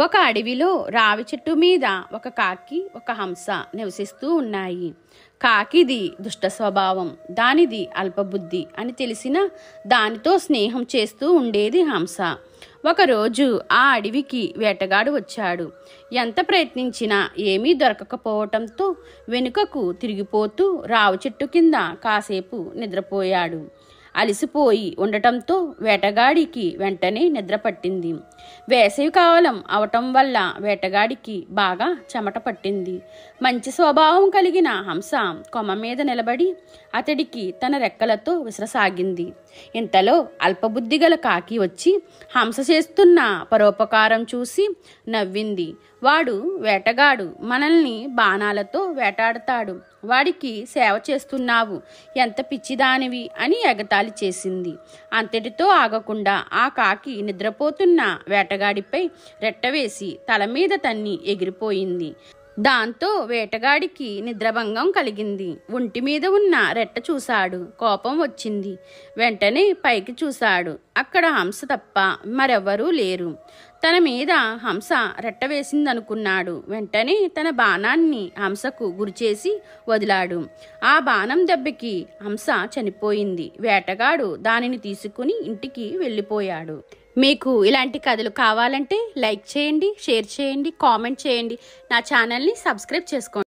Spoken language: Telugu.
ఒక అడవిలో రావి చెట్టు మీద ఒక కాకి ఒక హంస నివసిస్తూ ఉన్నాయి. కాకిది దుష్ట స్వభావం, దానిది అల్పబుద్ధి అని తెలిసిన దానితో స్నేహం చేస్తూ ఉండేది హంస. ఒకరోజు ఆ అడవికి వేటగాడు వచ్చాడు. ఎంత ప్రయత్నించినా ఏమీ దొరకకపోవటంతో వెనుకకు తిరిగిపోతూ రావి చెట్టు కింద కాసేపు నిద్రపోయాడు. అలసిపోయి ఉండటంతో వేటగాడికి వెంటనే నిద్ర పట్టింది. వేసవి కాలం అవటం వల్ల వేటగాడికి బాగా చెమట పట్టింది. మంచి స్వభావం కలిగిన హంస కొమ్మ మీద నిలబడి అతడికి తన రెక్కలతో విసరసాగింది. ఇంతలో అల్పబుద్ధి గల కాకి వచ్చి హంస చేస్తున్న పరోపకారం చూసి నవ్వింది. వాడు వేటగాడు, మనల్ని బాణాలతో వేటాడతాడు, వాడికి సేవ చేస్తున్నావు, ఎంత పిచ్చిదానివి అని ఎగతాళి చేసింది. అంతటితో ఆగకుండా ఆ కాకి నిద్రపోతున్న వేటగాడిపై రెట్టవేసి తల మీద తన్ని ఎగిరిపోయింది. దాంతో వేటగాడికి నిద్రభంగం కలిగింది. ఒంటి మీద ఉన్న రెట్ట చూశాడు, కోపం వచ్చింది. వెంటనే పైకి చూశాడు. అక్కడ హంస తప్ప మరెవ్వరూ లేరు. తన మీద హంస రెట్ట వేసిందనుకున్నాడు. వెంటనే తన బాణాన్ని హంసకు గురిచేసి వదిలాడు. ఆ బాణం దెబ్బకి హంస చనిపోయింది. వేటగాడు దానిని తీసుకుని ఇంటికి వెళ్ళిపోయాడు. మీకు ఇలాంటి కథలు కావాలంటే లైక్ చేయండి, షేర్ చేయండి, కామెంట్ చేయండి. నా ఛానల్ని సబ్స్క్రైబ్ చేసుకోండి.